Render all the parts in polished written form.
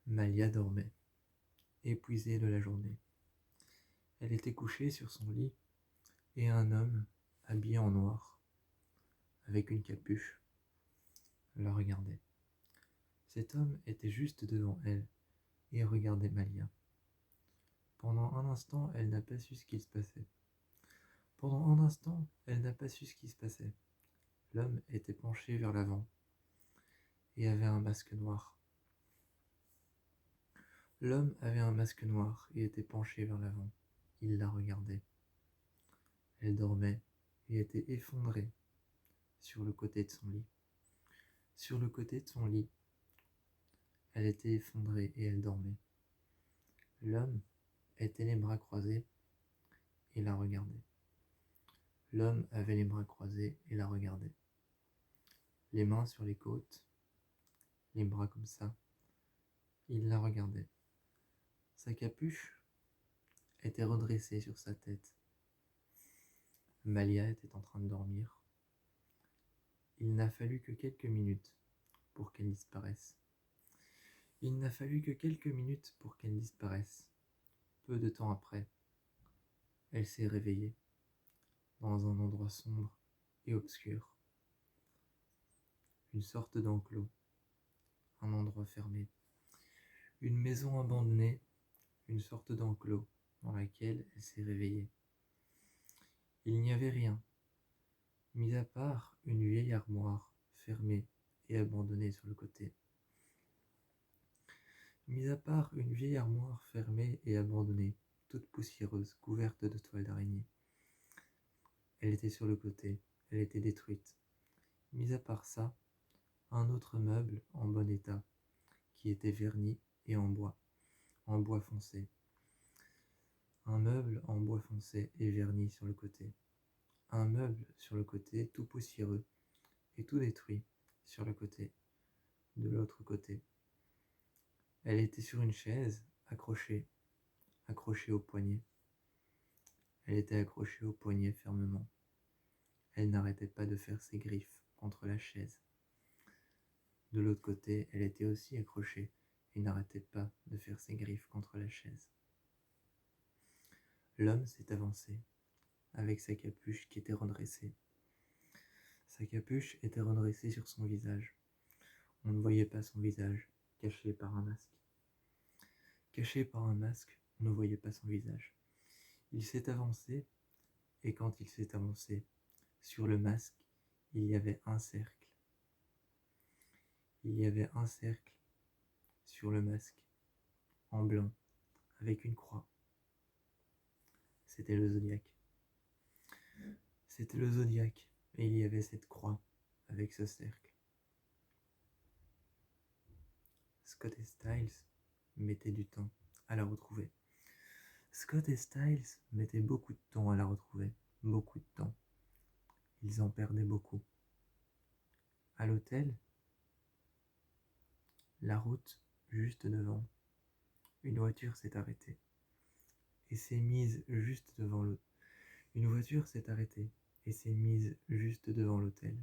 Malia dormait, épuisée de la journée. Elle était couchée sur son lit, et un homme, habillé en noir, avec une capuche, la regardait. Cet homme était juste devant elle, et regardait Malia. Pendant un instant, elle n'a pas su ce qui se passait. L'homme était penché vers l'avant, et avait un masque noir. L'homme avait un masque noir et était penché vers l'avant. Il la regardait. Elle dormait et était effondrée sur le côté de son lit. Sur le côté de son lit, elle était effondrée et elle dormait. L'homme était les bras croisés et la regardait. L'homme avait les bras croisés et la regardait. Les mains sur les côtes, les bras comme ça. Il la regardait. Sa capuche était redressée sur sa tête. Malia était en train de dormir. Il n'a fallu que quelques minutes pour qu'elle disparaisse. Peu de temps après, elle s'est réveillée dans un endroit sombre et obscur. Une sorte d'enclos, un endroit fermé. Une maison abandonnée, une sorte d'enclos dans laquelle elle s'est réveillée. Il n'y avait rien, mis à part une vieille armoire fermée et abandonnée sur le côté. Toute poussiéreuse, couverte de toiles d'araignée. Elle était sur le côté, elle était détruite. Mis à part ça, un autre meuble en bon état, qui était verni et en bois foncé. Un meuble en bois foncé et verni sur le côté. Un meuble sur le côté, tout poussiéreux et tout détruit sur le côté. De l'autre côté, elle était sur une chaise, accrochée au poignet. Elle était accrochée au poignet fermement. Elle n'arrêtait pas de faire ses griffes contre la chaise. De l'autre côté, elle était aussi accrochée et n'arrêtait pas de faire ses griffes contre la chaise. L'homme s'est avancé, avec sa capuche qui était redressée. Sa capuche était redressée sur son visage. On ne voyait pas son visage, caché par un masque. On ne voyait pas son visage. Il s'est avancé, et quand il s'est avancé, sur le masque, il y avait un cercle. Sur le masque, en blanc, avec une croix. C'était le zodiaque. Et il y avait cette croix avec ce cercle. Scott et Styles mettaient du temps à la retrouver. Scott et Styles mettaient beaucoup de temps à la retrouver. Beaucoup de temps. Ils en perdaient beaucoup. À l'hôtel, la route juste devant, une voiture s'est arrêtée et s'est mise juste devant l'hôtel.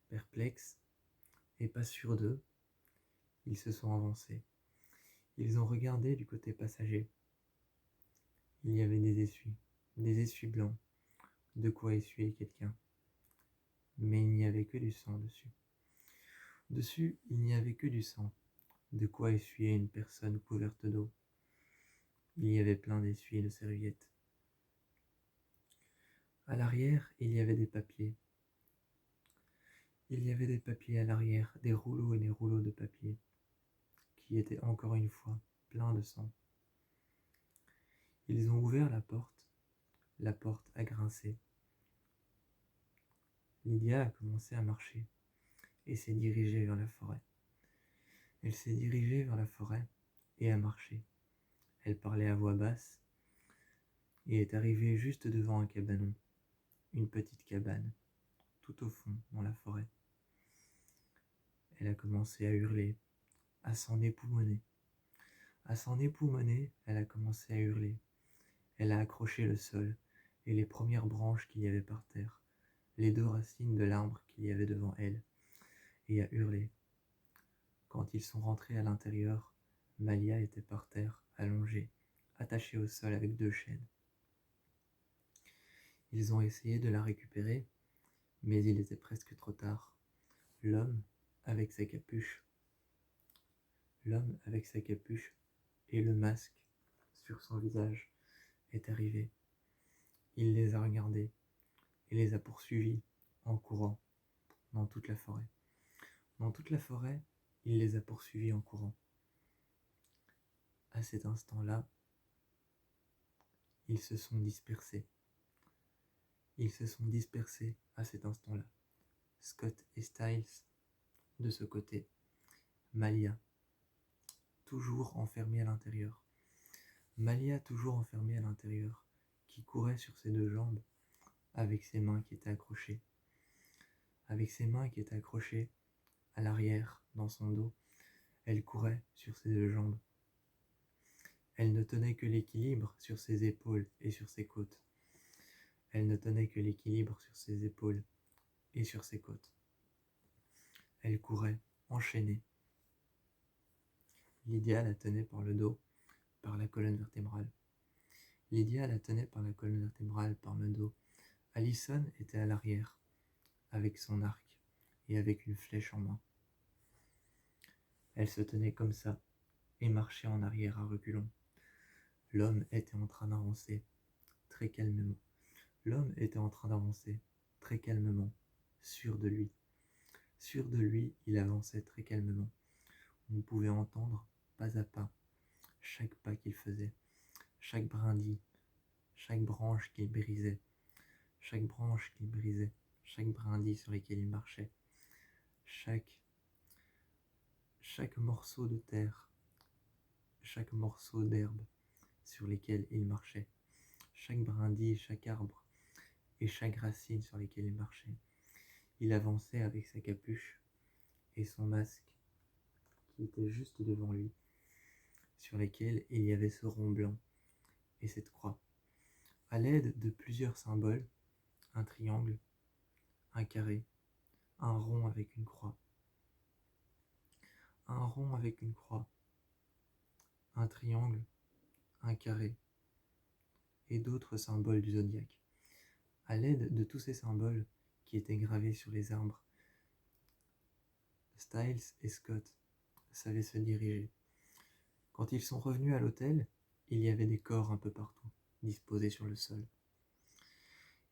Perplexes et pas sûrs d'eux, ils se sont avancés. Ils ont regardé du côté passager. Il y avait des essuies blancs, de quoi essuyer quelqu'un. Mais il n'y avait que du sang dessus. Il n'y avait que du sang, de quoi essuyer une personne couverte d'eau. Il y avait plein d'essuies et de serviettes. À l'arrière, il y avait des papiers. À l'arrière, des rouleaux et des rouleaux de papier, qui étaient encore une fois pleins de sang. Ils ont ouvert la porte a grincé. Lydia a commencé à marcher et s'est dirigée vers la forêt. Elle s'est dirigée vers la forêt et a marché. Elle parlait à voix basse et est arrivée juste devant un cabanon, une petite cabane, tout au fond dans la forêt. Elle a commencé à hurler, à s'en époumoner. Elle a commencé à hurler. Elle a accroché le sol et les premières branches qu'il y avait par terre, les 2 racines de l'arbre qu'il y avait devant elle, et a hurlé. Quand ils sont rentrés à l'intérieur, Malia était par terre, allongée, attachée au sol avec 2 chaînes. Ils ont essayé de la récupérer, mais il était presque trop tard. L'homme, avec sa capuche, et le masque sur son visage est arrivé. Il les a regardés et les a poursuivis en courant dans toute la forêt. Dans toute la forêt, il les a poursuivis en courant. À cet instant-là, ils se sont dispersés. Ils se sont dispersés à cet instant-là. Scott et Styles de ce côté. Malia, toujours enfermée à l'intérieur. Malia, toujours enfermée à l'intérieur, qui courait sur ses 2 jambes, avec ses mains qui étaient accrochées. Avec ses mains qui étaient accrochées à l'arrière, dans son dos, elle courait sur ses 2 jambes. Elle ne tenait que l'équilibre sur ses épaules et sur ses côtes. Elle ne tenait que l'équilibre sur ses épaules et sur ses côtes. Elle courait, enchaînée. Lydia la tenait par le dos, par la colonne vertébrale. Lydia la tenait par la colonne vertébrale, par le dos. Allison était à l'arrière, avec son arc et avec une flèche en main. Elle se tenait comme ça et marchait en arrière à reculons. L'homme était en train d'avancer, très calmement. L'homme était en train d'avancer, très calmement, sûr de lui. Sûr de lui, il avançait très calmement. On pouvait entendre, pas à pas, chaque pas qu'il faisait, chaque brindille, chaque branche qu'il brisait, chaque brindille sur lesquelles il marchait, chaque morceau de terre, chaque morceau d'herbe sur lesquels il marchait, chaque brindille, chaque arbre et chaque racine sur lesquelles il marchait. Il avançait avec sa capuche et son masque qui était juste devant lui, sur lesquels il y avait ce rond blanc et cette croix. À l'aide de plusieurs symboles, un triangle, un carré, un rond avec une croix, un rond avec une croix, un triangle, un carré et d'autres symboles du zodiaque. À l'aide de tous ces symboles qui étaient gravés sur les arbres, Styles et Scott savaient se diriger. Quand ils sont revenus à l'hôtel, il y avait des corps un peu partout, disposés sur le sol.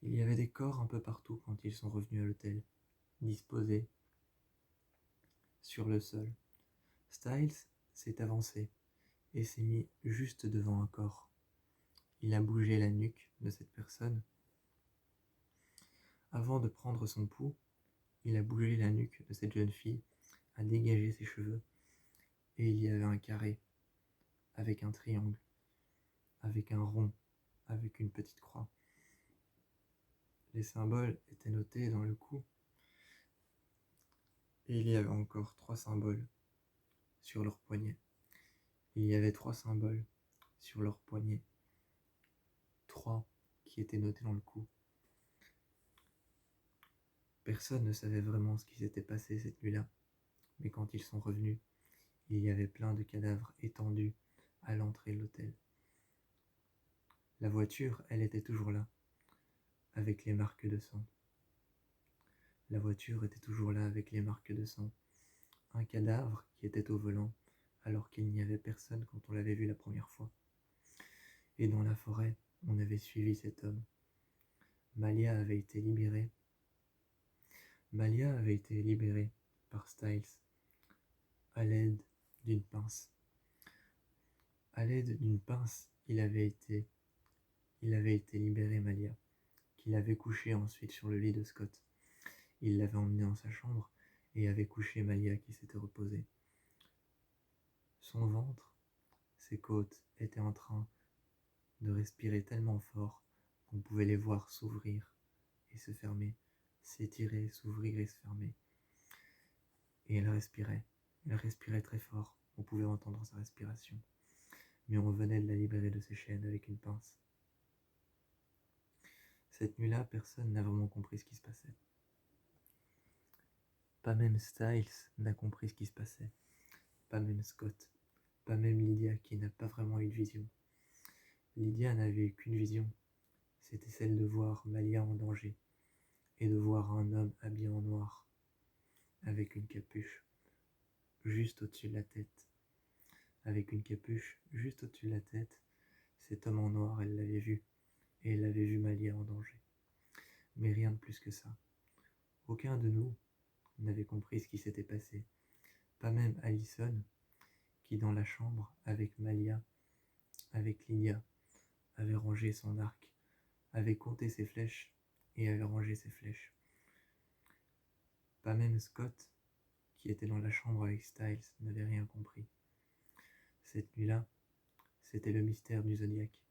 Il y avait des corps un peu partout quand ils sont revenus à l'hôtel, disposés sur le sol. Styles s'est avancé et s'est mis juste devant un corps. Il a bougé la nuque de cette personne. Avant de prendre son pouls, il a bougé la nuque de cette jeune fille, a dégagé ses cheveux, et il y avait un carré, avec un triangle, avec un rond, avec une petite croix. Les symboles étaient notés dans le cou, et il y avait encore 3 symboles sur leurs poignets. Il y avait 3 symboles sur leurs poignets, 3 qui étaient notés dans le cou. Personne ne savait vraiment ce qui s'était passé cette nuit-là, mais quand ils sont revenus, il y avait plein de cadavres étendus à l'entrée de l'hôtel. La voiture, elle était toujours là, avec les marques de sang. La voiture était toujours là avec les marques de sang. Un cadavre qui était au volant, alors qu'il n'y avait personne quand on l'avait vu la première fois. Et dans la forêt, on avait suivi cet homme. Malia avait été libérée. Malia avait été libérée par Styles à l'aide d'une pince. À l'aide d'une pince, il avait été libéré Malia, qu'il avait couché ensuite sur le lit de Scott. Il l'avait emmené dans sa chambre et avait couché Malia qui s'était reposée. Son ventre, ses côtes étaient en train de respirer tellement fort qu'on pouvait les voir s'ouvrir et se fermer, s'étirer, s'ouvrir et se fermer. Et elle respirait très fort, on pouvait entendre sa respiration. Mais on venait de la libérer de ses chaînes avec une pince. Cette nuit-là, personne n'a vraiment compris ce qui se passait. Pas même Styles n'a compris ce qui se passait. pas même Scott, pas même Lydia qui n'a pas vraiment eu de vision. Lydia n'avait eu qu'une vision, c'était celle de voir Malia en danger et de voir un homme habillé en noir, avec une capuche juste au-dessus de la tête. Avec une capuche juste au-dessus de la tête, cet homme en noir, elle l'avait vu, et elle avait vu Malia en danger. Mais rien de plus que ça. Aucun de nous n'avait compris ce qui s'était passé, pas même Allison, qui dans la chambre, avec Malia, avec Lydia, avait rangé son arc, avait compté ses flèches et avait rangé ses flèches. Pas même Scott, qui était dans la chambre avec Styles, n'avait rien compris. Cette nuit-là, c'était le mystère du Zodiac.